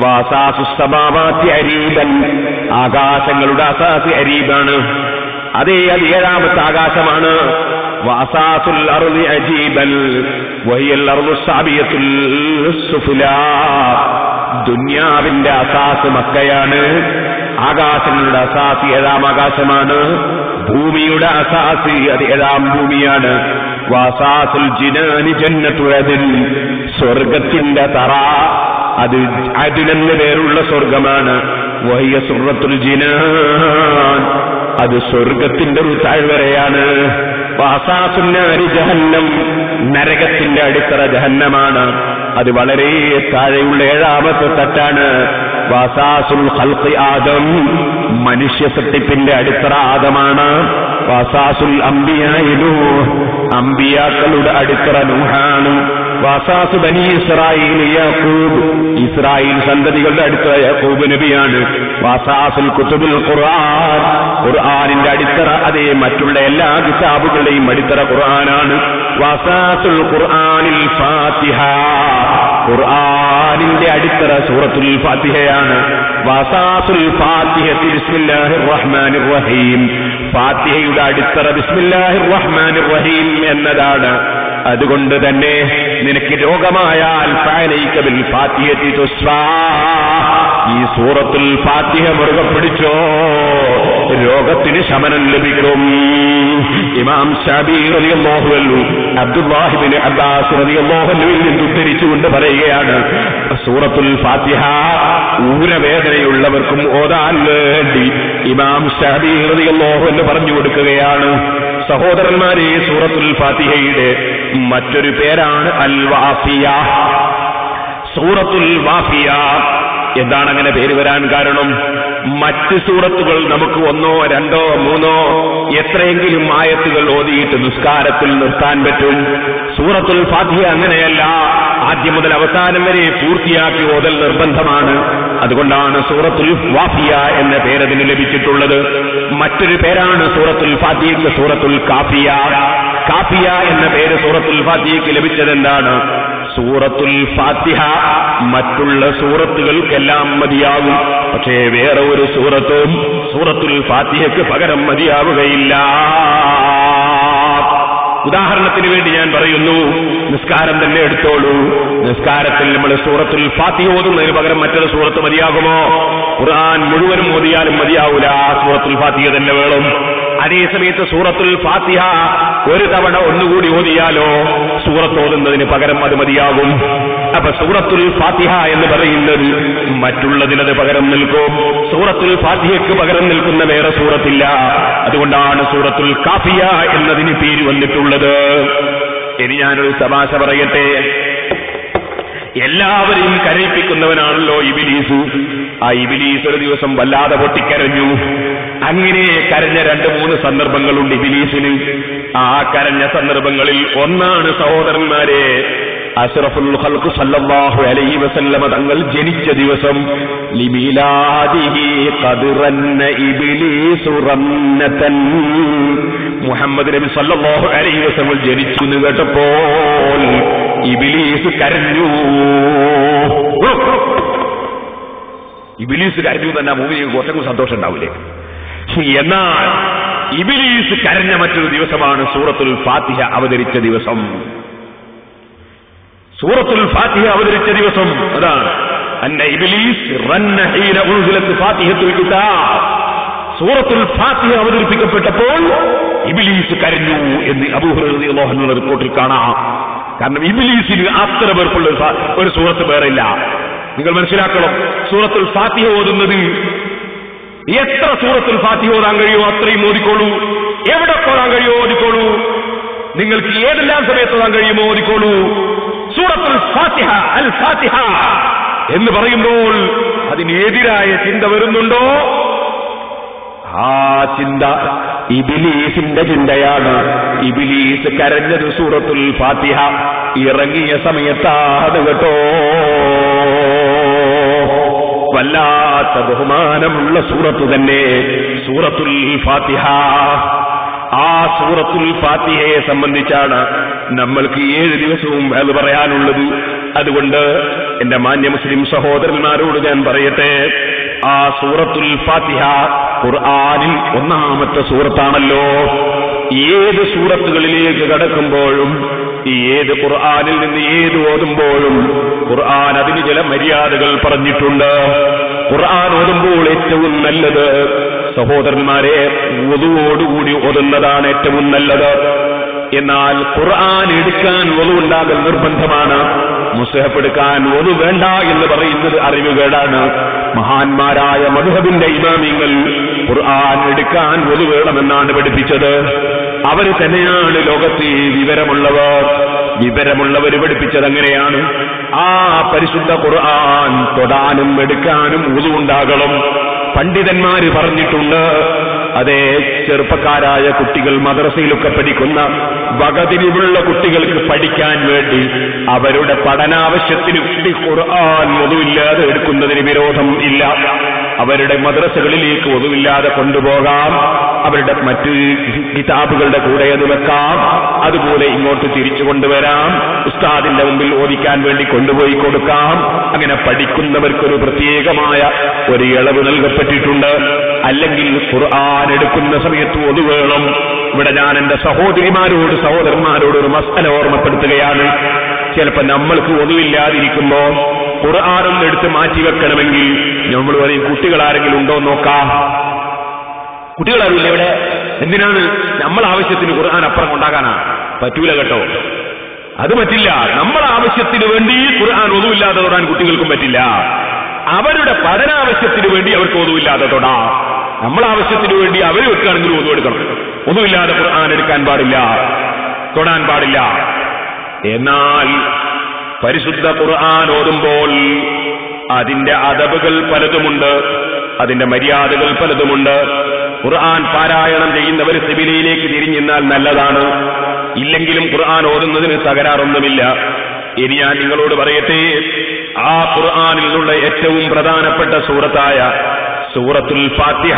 വഅസാസുസ് സമാവാതി അരീബൻ, ആകാശങ്ങളുടെ അസാസ് അരീബാണ്. അതേ അത് ഏഴാമത്തെ ആകാശമാണ്. വഅസാസുൽ അർളി അജീബൻ വഹിയൽ അർളു സാബിയത്തുൽ സുഫ്ലാ, ദുനിയാവിന്റെ അസാസ് മക്കയാണ്. ആകാശങ്ങളുടെ അസാസ് ഏഴാം ആകാശമാണ്. ഭൂമിയുടെ അസാസ് അത് ഏഴാം ഭൂമിയാണ്. വഅസാസുൽ ജിനാനി ജന്നത്തുൽ അദ്ൻ, സ്വർഗത്തിന്റെ തറ അത് അദ്നെന്ന് പേരുള്ള സ്വർഗമാണ്. വഹിയ സുറത്തുൽ ജിനാൻ, അത് സ്വർഗത്തിന്റെ ഒരു താഴ്വരയാണ്. വഅസാസുൻ നാരി ജഹന്നം, നരകത്തിന്റെ അടിത്തറ ജഹന്നമാണ്. അത് വളരെ താഴെയുള്ള ഏഴാമത്തെ തട്ടാണ്. വഅസാസുൽ ഖൽഖി ആദം, മനുഷ്യ സൃഷ്ടിപ്പിന്റെ അടിത്തറ ആദമാണ്. വഅസാസുൽ അംബിയാഇ നൂഹ്, അംബിയാക്കളുടെ അടിത്തറ നൂഹാണ്. വഅസാസു ബനി ഇസ്രായീൽ യാഖൂബ്, ഇസ്രായേൽ സന്തതികളുടെ അടിത്തറ യാഖൂബ് നബിയാണ്. വഅസാസുൽ കുതുബുൽ ഖുർആൻ, ഖുർആനിന്റെ അടിത്തറ അതേ മറ്റുള്ള എല്ലാ കിതാബുകളുടെയും അടിത്തറ ഖുർആനാണ്. വഅസാസുൽ ഖുർആനിൽ ഫാത്തിഹ, ഖുർആനിന്റെ അടിത്തറ സൂറത്തുൽ ഫാത്തിഹയാണ്. വഅസാസുൽ ഫാത്തിഹത്തി ബിസ്മില്ലാഹിർ റഹ്മാനിർ റഹീം, ഫാത്തിഹയുടെ അടിത്തറ ബിസ്മില്ലാഹിർ റഹ്മാനിർ റഹീം എന്നതാണ്. അതുകൊണ്ട് തന്നെ നിനക്ക് രോഗമായാൽ ഫഅലൈക ബിൽ ഫാത്തിഹത്തി തുസ്വാ, ഈ സൂറത്തുൽ ഫാത്തിഹ മുറുകെ പിടിച്ചോ, രോഗത്തിന് ശമനം ലഭിക്കും. ഇമാം ശാഫിഈ റളിയല്ലാഹു അൻഹു അബ്ദുല്ലാഹി ഇബ്നു അബ്ബാസ് റളിയല്ലാഹു അൻഹുവിൽ നിന്ന് ഉദ്ധരിച്ചുകൊണ്ട് പറയുകയാണ്, സൂറത്തുൽ ഫാത്തിഹ ഊരവേദനയുള്ളവർക്കും ഓതാൻ വേണ്ടി ഇമാം ശാഫിഈ റളിയല്ലാഹു അൻഹു പറഞ്ഞു കൊടുക്കുകയാണ്. സഹോദരന്മാരെ, സൂറത്തുൽ ഫാത്തിഹയുടെ മറ്റൊരു പേരാണ് അൽ വാഫിയ, സൂറത്തുൽ വാഫിയ. എന്താണ് അങ്ങനെ പേര് വരാൻ കാരണം? മറ്റ് സൂറത്തുകൾ നമുക്ക് ഒന്നോ രണ്ടോ മൂന്നോ എത്രയെങ്കിലും ആയത്തുകൾ ഓതിയിട്ട് നിസ്കാരത്തിൽ നിർത്താൻ പറ്റും. സൂറത്തുൽ ഫാത്തിഹ അങ്ങനെയല്ല, ആദ്യം മുതൽ അവസാനം വരെ പൂർത്തിയാക്കി ഓതൽ നിർബന്ധമാണ്. അതുകൊണ്ടാണ് സൂറത്തുൽ വാഫിയ എന്ന പേരതിന് ലഭിച്ചിട്ടുള്ളത്. മറ്റൊരു പേരാണ് സൂറത്തുൽ ഫാത്തിഹയ്ക്ക് സൂറത്തുൽ കാഫിയ. കാഫിയ എന്ന പേര് സൂറത്തുൽ ഫാത്തിഹയ്ക്ക് ലഭിച്ചതെന്താണ്? സൂറത്തുൽ ഫാത്തിഹ മറ്റുള്ള സൂറത്തുകൾക്കെല്ലാം മതിയാകും, പക്ഷേ വേറെ ഒരു സൂറത്തും സൂറത്തുൽ ഫാത്തിഹയ്ക്ക് പകരം മതിയാവുകയില്ല. ഉദാഹരണത്തിന് വേണ്ടി ഞാൻ പറയുന്നു, നിസ്കാരം തന്നെ എടുത്തോളൂ. നിസ്കാരത്തിൽ നമ്മൾ സൂറത്തുൽ ഫാത്തിഹ ഓതുന്നതിന് പകരം മറ്റൊരു സൂറത്ത് മതിയാകുമോ? ഖുർആൻ മുഴുവനും ഓതിയാലും മതിയാവൂല, സൂറത്തുൽ ഫാത്തിഹ തന്നെ വേണം. അതേസമയത്ത് സൂറത്തുൽ ഫാത്തിഹ ഒരു തവണ ഒന്നുകൂടി ഓതിയാലോ സൂറത്ത് ഓതുന്നതിന് പകരം അത് മതിയാകും. അപ്പൊ സൂറത്തുൽ ഫാത്തിഹ എന്ന് പറയുന്നത് മറ്റുള്ളതിനത് പകരം നിൽക്കും. സൂറത്തുൽ ഫാത്തിഹയ്ക്ക് പകരം നിൽക്കുന്ന വേറെ സൂറത്തില്ല. അതുകൊണ്ടാണ് സൂറത്തുൽ കാഫിയ എന്നതിന് പേര് വന്നിട്ടുള്ളത്. ഇനി ഞാനൊരു തമാശ പറയട്ടെ. എല്ലാവരെയും കരയിപ്പിക്കുന്നവനാണല്ലോ ഇബ്ലീസ്. ആ ഇബ്ലീസ് ഒരു ദിവസം വല്ലാതെ പൊട്ടിക്കരഞ്ഞു. അങ്ങനെ കരഞ്ഞ 2-3 സന്ദർഭങ്ങളുണ്ട് ഇബ്ലീസിന്. ആ കരഞ്ഞ സന്ദർഭങ്ങളിൽ ഒന്നാണ്, സഹോദരന്മാരെ, അഷ്റഫുൽ ഖൽഖ് സല്ലല്ലാഹു അലൈഹി വസല്ലമ തങ്ങൾ ജനിച്ച ദിവസം. ലിമീലാദിഹി ഖദ്റന്ന ഇബ്ലീസു റന്നതൻ, മുഹമ്മദ് നബി സല്ലല്ലാഹു അലൈഹി വസല്ലം ജനിച്ചു എന്ന് കേട്ടപ്പോൾ ഇബ്ലീസ് കരഞ്ഞു. ഇബ്ലീസ് കരഞ്ഞു തന്നെ ഭൂമിയിൽ കുറച്ചും സന്തോഷം ഉണ്ടാവില്ലേ? എന്നാൽ ഇബ്ലീസ് കരഞ്ഞ മറ്റൊരു ദിവസമാണ് സൂറത്തുൽ ഫാത്തിഹ അവതരിച്ച ദിവസം. സൂറത്തുൽ ഫാത്തിഹ അവതരിച്ച ദിവസം അതാണ് അന്ന ഇബ്ലീസ് റന്ന ഹീന ഉൻസിലത്ത് ഫാത്തിഹത്തുൽ കിതാബ്. സൂറത്തുൽ ഫാത്തിഹ അവതരിപ്പിക്കപ്പെട്ടപ്പോൾ ഇബ്ലീസ് കരഞ്ഞു എന്ന് അബൂ ഹുറൈറ റളിയല്ലാഹു അൻഹു റിപ്പോർട്ടിൽ കാണാം. കാരണം ഇബ്ലീസിന് അത്ര പേർക്കുള്ള ഒരു സൂറത്ത് വേറില്ല. നിങ്ങൾ മനസ്സിലാക്കണം, സൂറത്തുൽ ഫാത്തിഹ ഓതുന്നത് എത്ര സൂറത്തുൽ ഫാത്തിഹ ഓതാൻ കഴിയുമോ അത്രയും ഓതിക്കോളൂ. എവിടെ ഓതാൻ കഴിയുമോ ഓതിക്കോളൂ. നിങ്ങൾക്ക് ഏതെല്ലാം സമയത്ത് ഓതാൻ കഴിയുമോ ഓതിക്കോളൂ. സൂറത്തുൽ ഫാത്തിഹ അൽ ഫാത്തിഹ എന്ന് പറയുമ്പോൾ അതിനെതിരായ ചിന്ത വരുന്നുണ്ടോ? ആ ചിന്ത ഇബ്ലീസിന്റെ ചിന്തയാണ്. ഇബ്ലീസ് കരഞ്ഞത് സൂറത്തുൽ ഫാത്തിഹ ഇറങ്ങിയ സമയത്താണ് കേട്ടോ. വല്ലാത്ത ബഹുമാനമുള്ള സൂറത്ത് തന്നെ സൂറത്തുൽ ഫാത്തിഹ. ആ സൂറത്തുൽ ഫാത്തിഹയെ സംബന്ധിച്ചാണ് നമ്മൾക്ക് 7 ദിവസവും അത് പറയാനുള്ളത്. അതുകൊണ്ട് എന്റെ മാന്യ മുസ്ലിം സഹോദരന്മാരോട് ഞാൻ പറയട്ടെ, ആ സൂറത്തുൽ ഫാത്തിഹ ഖുർആനിൽ ഒന്നാമത്തെ സൂറത്താണല്ലോ. ഏത് സൂറത്തുകളിലേക്ക് കടക്കുമ്പോഴും, ഏത് ഖുർആനിൽ നിന്ന് ഏത് ഓതുമ്പോഴും ഖുർആൻ അതിന് ചില മര്യാദകൾ പറഞ്ഞിട്ടുണ്ട്. ഖുർആൻ ഓതുമ്പോൾ ഏറ്റവും നല്ലത് സഹോദരന്മാരെ വുദുവോടുകൂടി ഓതുന്നതാണ് ഏറ്റവും നല്ലത്. എന്നാൽ ഖുർആൻ എടുക്കാൻ വുദു ഉണ്ടാകൽ നിർബന്ധമാണ്. മുസ്ഹഫ് എടുക്കാൻ വുദു വേണ്ട എന്ന് പറയുന്നത് അറിവുകേടാണ്. മഹാന്മാരായ മദ്ഹബിന്റെ ഇമാമിങ്ങൾ ഖുർആൻ എടുക്കാൻ വുദു വേണമെന്നാണ് പഠിപ്പിച്ചത്. അവർ തന്നെയാണ് ലോകത്ത് വിവരമുള്ളവർ പഠിപ്പിച്ചത് അങ്ങനെയാണ്. ആ പരിശുദ്ധ ഖുർആൻ തൊടാനും എടുക്കാനും വുദു ഉണ്ടാകണം. പണ്ഡിതന്മാര് പറഞ്ഞിട്ടുണ്ട്, അതേ ചെറുപ്പക്കാരായ കുട്ടികൾ മദ്രസയിലൊക്കെ പഠിക്കുന്ന വകതിരിവുള്ള കുട്ടികൾക്ക് പഠിക്കാൻ വേണ്ടി അവരുടെ പഠനാവശ്യത്തിന് ഖുർആൻ വുദുവില്ലാതെ എടുക്കുന്നതിന് വിരോധം ഇല്ല. അവരുടെ മദ്രസകളിലേക്ക് വുദുവില്ലാതെ കൊണ്ടുപോകാം. അവരുടെ മറ്റ് കിതാബുകളുടെ കൂടെ അത് വെക്കാം. അതുപോലെ ഇങ്ങോട്ട് തിരിച്ചു കൊണ്ടുവരാം. ഉസ്താദിന്റെ മുമ്പിൽ ഓദിക്കാൻ വേണ്ടി കൊണ്ടുപോയി കൊടുക്കാം. അങ്ങനെ പഠിക്കുന്നവർക്കൊരു പ്രത്യേകമായ ഒരു ഇളവ് നൽകപ്പെട്ടിട്ടുണ്ട്. അല്ലെങ്കിൽ ഖുർആൻ എടുക്കുന്ന സമയത്ത് വുദു വേണം. ഇവിടെ ഞാൻ എന്റെ സഹോദരന്മാരോട് ഒരു മസ്അല ഓർമ്മപ്പെടുത്തുകയാണ്. ചിലപ്പോ നമ്മൾക്ക് വുദുവില്ലാതിരിക്കുമ്പോ ഖുർആനൊന്ന് എടുത്ത് മാറ്റിവെക്കണമെങ്കിൽ നമ്മൾ പറയും കുട്ടികളാരെങ്കിലും ഉണ്ടോ നോക്കാം. കുട്ടികളാരില്ല ഇവിടെ. എന്തിനാണ്? നമ്മൾ ആവശ്യത്തിന് ഖുർആൻ അപ്പുറം കൊണ്ടാകാനാ? പറ്റൂല കേട്ടോ, അത് പറ്റില്ല. നമ്മൾ ആവശ്യത്തിന് വേണ്ടി ഖുർആൻ വുദുവില്ലാതെ തൊടാൻ കുട്ടികൾക്കും പറ്റില്ല. അവരുടെ പഠനാവശ്യത്തിന് വേണ്ടി അവർക്ക് വുദുവില്ലാതെ തൊടാം. നമ്മളാവശ്യത്തിന് വേണ്ടി അവർ വെക്കുകയാണെങ്കിൽ വുദു എടുക്കണം. വുദുവില്ലാതെ ഖുർആൻ എടുക്കാൻ പാടില്ല, തൊടാൻ പാടില്ല. എന്നാൽ പരിശുദ്ധ ഖുർആൻ ഓതുമ്പോൾ അതിന്റെ അദബുകൾ പലതുമുണ്ട്, അതിന്റെ മര്യാദകൾ പലതുമുണ്ട്. ഖുർആൻ പാരായണം ചെയ്യുന്നവർ ഖിബിലയിലേക്ക് തിരിഞ്ഞാൽ നല്ലതാണ്. ഇല്ലെങ്കിലും ഖുർആൻ ഓതുന്നതിന് തകരാറൊന്നുമില്ല. ഇനി ഞാൻ നിങ്ങളോട് പറയട്ടെ, ആ ഖുർആനിൽ നിന്നുള്ള ഏറ്റവും പ്രധാനപ്പെട്ട സൂറത്തായ സൂറത്തുൽ ഫാത്തിഹ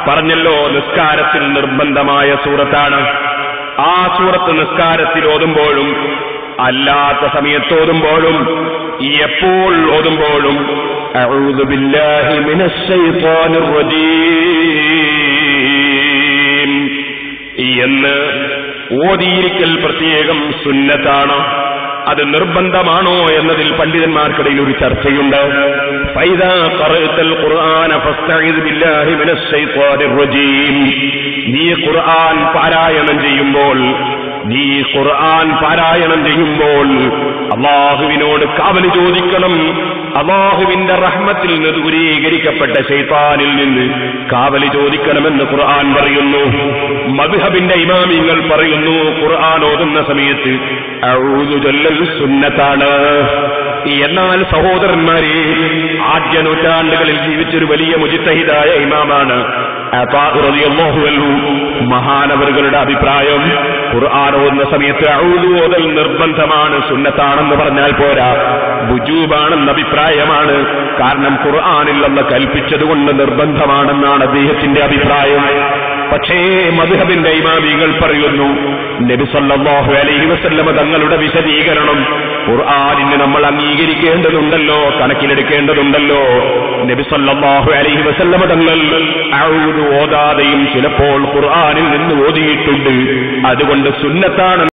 പറഞ്ഞല്ലോ, നിസ്കാരത്തിൽ നിർബന്ധമായ സൂറത്താണ്. ആ സൂറത്ത് നിസ്കാരത്തിൽ ഓതുമ്പോഴും അല്ലാത്ത സമയത്തോതുമ്പോഴും എപ്പോൾ ഓതുമ്പോഴും അഊദു ബില്ലാഹി മിനശ് ശൈത്വാനിർ റജീം എന്ന് ഓതിയിരിക്കൽ പ്രത്യേകം സുന്നത്താണ്. അത് നിർബന്ധമാണോ എന്നതിൽ പണ്ഡിതന്മാർക്കിടയിൽ ഒരു ചർച്ചയുണ്ട്. ഫൈദാ ഖറഅതൽ ഖുർആന ഫസ്തഈദ് ബില്ലാഹി മിനശ് ശൈത്വാനിർ റജീം. നീ ഖുർആൻ പാരായണം ചെയ്യുമ്പോൾ അല്ലാഹുവിനോട് കാവൽ ചോദിക്കണം. അല്ലാഹുവിന്റെ റഹ്മത്തിൽ നിന്ന് ദൂരീകരിക്കപ്പെട്ട ശൈത്താനിൽ നിന്ന് കാവൽ ചോദിക്കണമെന്ന് ഖുർആൻ പറയുന്നു. മദ്ഹബിന്റെ ഇമാമിങ്ങൾ പറയുന്നു, ഖുർആൻ ഓതുന്ന സമയത്ത് അഊദു ചൊല്ലൽ സുന്നത്താണ്. എന്നാൽ സഹോദരന്മാരെ, ആദ്യ നൂറ്റാണ്ടുകളിൽ ജീവിച്ചൊരു വലിയ മുജ്തഹിദായ ഇമാമാണ് അതാ റളിയല്ലാഹു അൻഹു. മഹാനവറുകളുടെ അഭിപ്രായം, ഖുർആൻ ഓതുന്ന സമയത്ത് അഊദു ഓതൽ നിർബന്ധമാണ്, സുന്നത്താണെന്ന് പറഞ്ഞാൽ പോരാ, വുജൂബാണെന്ന അഭിപ്രായമാണ്. കാരണം ഖുർആനിൽ അല്ലാഹു കൽപ്പിച്ചതുകൊണ്ട് നിർബന്ധമാണെന്നാണ് അദ്ദേഹത്തിന്റെ അഭിപ്രായം. പക്ഷേ മദ്ഹബിന്റെ ഇമാമികൾ പറയുന്നു, നബി സല്ലല്ലാഹു അലൈഹി വസല്ലമ തങ്ങളുടെ വിശദീകരണം ഖുർആനിനെ നമ്മൾ അംഗീകരിക്കേണ്ടതുണ്ടല്ലോ, കണക്കിലെടുക്കേണ്ടതുണ്ടല്ലോ. നബി സല്ലല്ലാഹു അലൈഹി വസല്ലമ തങ്ങൾ അഊദു ഓതാതെയും ചിലപ്പോൾ ഖുർആനിൽ നിന്ന് ഓതിയിട്ടുണ്ട്. അതുകൊണ്ട് സുന്നത്താണ്